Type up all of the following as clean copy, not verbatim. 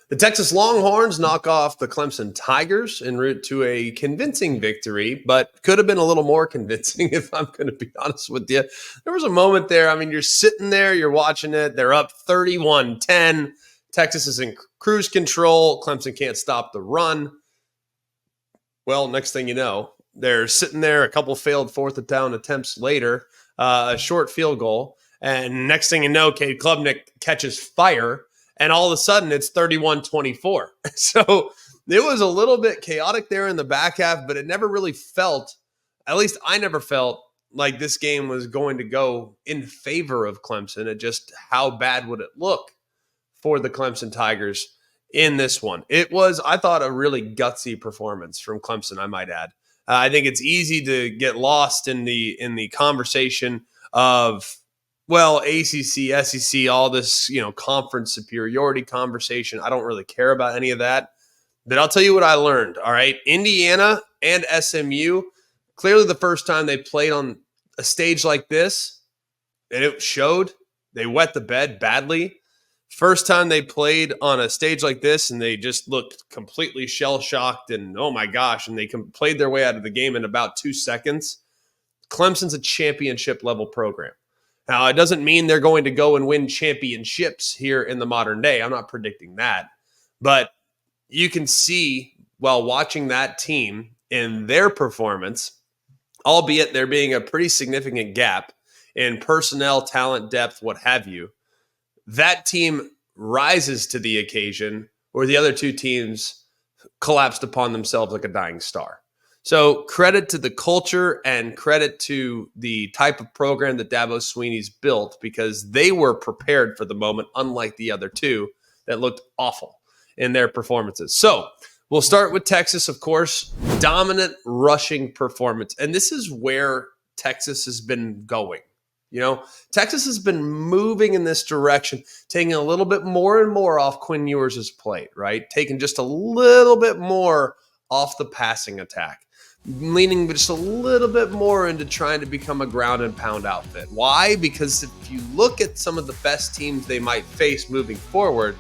The Texas Longhorns knock off the Clemson Tigers en route to a convincing victory, but could have been a little more convincing if I'm going to be honest with you. There was a moment there. I mean, you're sitting there, you're watching it. They're up 31-10. Texas is in cruise control. Clemson can't stop the run. Well, next thing you know, they're sitting there, a couple failed fourth down attempts later, a short field goal. And next thing you know, Cade Klubnik catches fire. And all of a sudden, it's 31-24. So it was a little bit chaotic there in the back half, but it never really felt, at least I never felt, like this game was going to go in favor of Clemson. It just, how bad would it look for the Clemson Tigers in this one? It was, I thought, a really gutsy performance from Clemson, I might add. I think it's easy to get lost in the conversation of, well, ACC, SEC, all this, conference superiority conversation. I don't really care about any of that. But I'll tell you what I learned, all right? Indiana and SMU, clearly the first time they played on a stage like this, and it showed, they wet the bed badly. First time they played on a stage like this, and they just looked completely shell-shocked, and oh my gosh, and they played their way out of the game in about 2 seconds. Clemson's a championship-level program. Now, it doesn't mean they're going to go and win championships here in the modern day. I'm not predicting that. But you can see while watching that team in their performance, albeit there being a pretty significant gap in personnel, talent, depth, what have you, that team rises to the occasion where the other two teams collapsed upon themselves like a dying star. So credit to the culture and credit to the type of program that Dabo Swinney's built, because they were prepared for the moment, unlike the other two that looked awful in their performances. So we'll start with Texas, of course. Dominant rushing performance. And this is where Texas has been going. Texas has been moving in this direction, taking a little bit more and more off Quinn Ewers' plate, right? Taking just a little bit more off the passing attack, leaning just a little bit more into trying to become a ground and pound outfit. Why? Because if you look at some of the best teams they might face moving forward,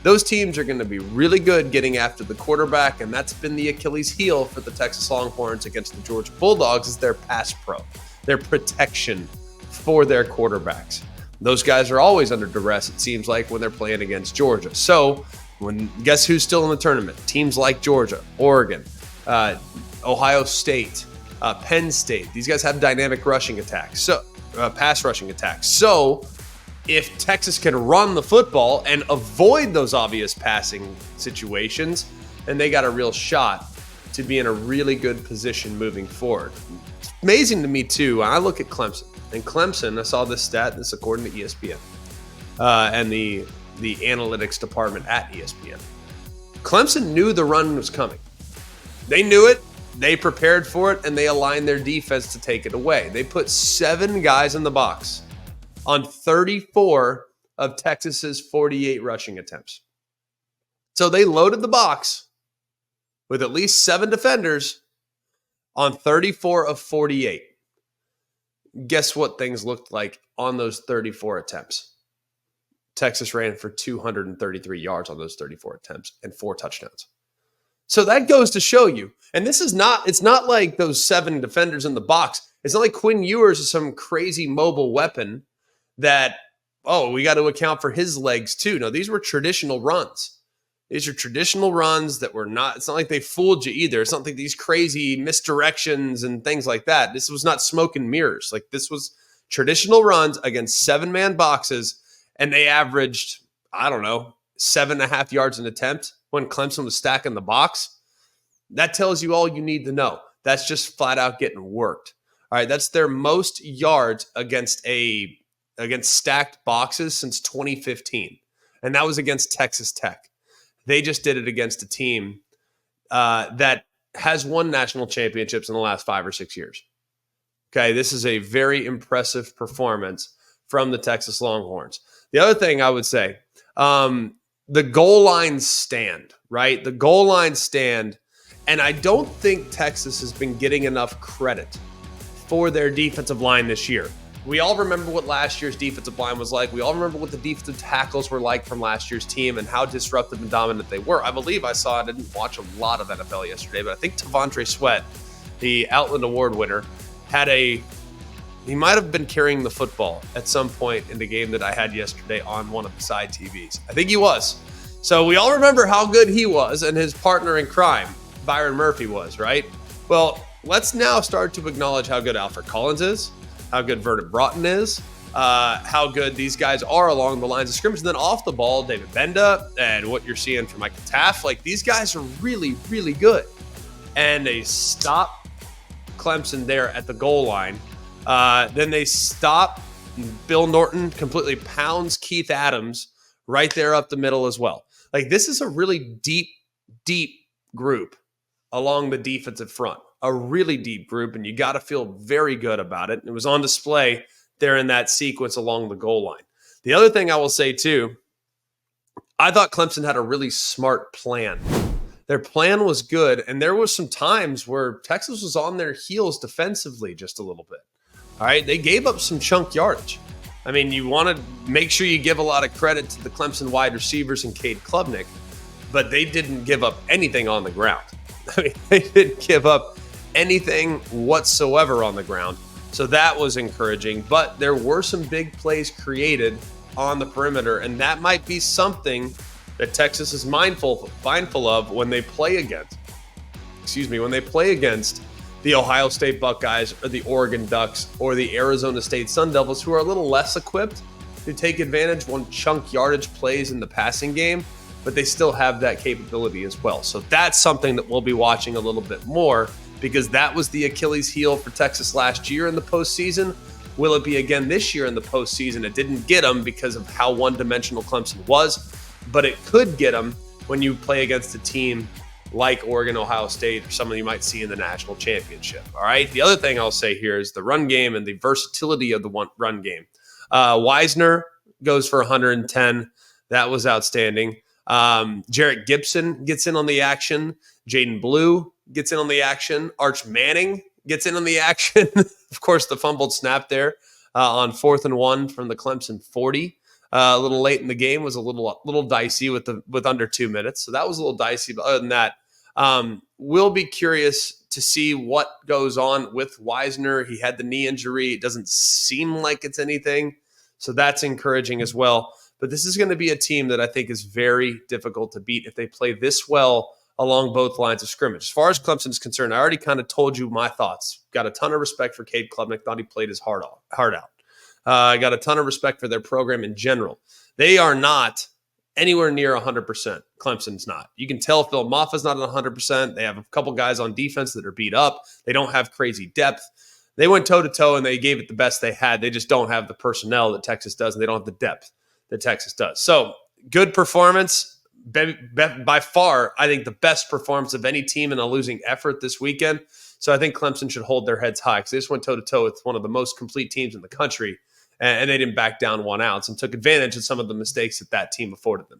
those teams are going to be really good getting after the quarterback, and that's been the Achilles heel for the Texas Longhorns against the Georgia Bulldogs, is their pass pro, their protection for their quarterbacks. Those guys are always under duress, it seems like, when they're playing against Georgia. So guess who's still in the tournament? Teams like Georgia, Oregon, Ohio State, Penn State. These guys have dynamic rushing attacks, so pass rushing attacks. So if Texas can run the football and avoid those obvious passing situations, then they got a real shot to be in a really good position moving forward. It's amazing to me, too. I look at Clemson. And Clemson, I saw this stat, this according to ESPN, and the analytics department at ESPN. Clemson knew the run was coming. They knew it, they prepared for it, and they aligned their defense to take it away. They put 7 guys in the box on 34 of Texas's 48 rushing attempts. So they loaded the box with at least 7 defenders on 34 of 48. Guess what things looked like on those 34 attempts? Texas ran for 233 yards on those 34 attempts and 4 touchdowns. So that goes to show you. And it's not like those 7 defenders in the box. It's not like Quinn Ewers is some crazy mobile weapon that, we got to account for his legs too. No, these were traditional runs. These are traditional runs that were not, it's not like they fooled you either. It's not like these crazy misdirections and things like that. This was not smoke and mirrors. Like, this was traditional runs against 7-man boxes, and they averaged, 7.5 yards an attempt when Clemson was stacking the box. That tells you all you need to know. That's just flat out getting worked. All right, that's their most yards against stacked boxes since 2015, and that was against Texas Tech. They just did it against a team that has won national championships in the last 5 or 6 years. Okay, this is a very impressive performance from the Texas Longhorns. The other thing I would say, the goal line stand, right? The goal line stand, and I don't think Texas has been getting enough credit for their defensive line this year. we all remember what last year's defensive line was like. We all remember what the defensive tackles were like from last year's team and how disruptive and dominant they were. I believe I didn't watch a lot of NFL yesterday, but I think T'Vondre Sweat, the Outland Award winner, he might have been carrying the football at some point in the game that I had yesterday on one of the side TVs. I think he was. So we all remember how good he was and his partner in crime, Byron Murphy, was, right? Well, let's now start to acknowledge how good Alfred Collins is, how good Vernon Broughton is, how good these guys are along the lines of scrimmage. And then off the ball, David Benda and what you're seeing from Michael Taft, like these guys are really, really good. And they stop Clemson there at the goal line. Then they stop. Bill Norton completely pounds Keith Adams right there up the middle as well. Like this is a really deep, deep group along the defensive front, a really deep group, and you got to feel very good about it. It was on display there in that sequence along the goal line. The other thing I will say too, I thought Clemson had a really smart plan. Their plan was good, and there was some times where Texas was on their heels defensively just a little bit. All right, they gave up some chunk yardage. I mean, you want to make sure you give a lot of credit to the Clemson wide receivers and Cade Klubnik, but they didn't give up anything on the ground. I mean, they didn't give up anything whatsoever on the ground. So that was encouraging, but there were some big plays created on the perimeter, and that might be something that Texas is mindful of when they play against the Ohio State Buckeyes or the Oregon Ducks or the Arizona State Sun Devils, who are a little less equipped to take advantage when chunk yardage plays in the passing game, but they still have that capability as well. So that's something that we'll be watching a little bit more, because that was the Achilles heel for Texas last year in the postseason. Will it be again this year in the postseason? It didn't get them because of how one-dimensional Clemson was, but it could get them when you play against a team like Oregon, Ohio State, or someone you might see in the national championship. All right. The other thing I'll say here is the run game and the versatility of the run game. Wisner goes for 110. That was outstanding. Jarrett Gibson gets in on the action. Jaden Blue gets in on the action. Arch Manning gets in on the action. Of course, the fumbled snap there on 4th and 1 from the Clemson 40. A little late in the game, was a little dicey with under 2 minutes. So that was a little dicey. But other than that, we'll be curious to see what goes on with Wisner. He had the knee injury. It doesn't seem like it's anything. So that's encouraging as well. But this is going to be a team that I think is very difficult to beat if they play this well along both lines of scrimmage. As far as Clemson is concerned, I already kind of told you my thoughts. Got a ton of respect for Cade Klubnik. Thought he played his heart out. I got a ton of respect for their program in general. They are not anywhere near 100%. Clemson's not. You can tell Phil Maffa's not at 100%. They have a couple guys on defense that are beat up. They don't have crazy depth. They went toe-to-toe, and they gave it the best they had. They just don't have the personnel that Texas does, and they don't have the depth that Texas does. So, good performance. By far, I think the best performance of any team in a losing effort this weekend. So I think Clemson should hold their heads high because they just went toe-to-toe with one of the most complete teams in the country, and they didn't back down 1 ounce and took advantage of some of the mistakes that team afforded them.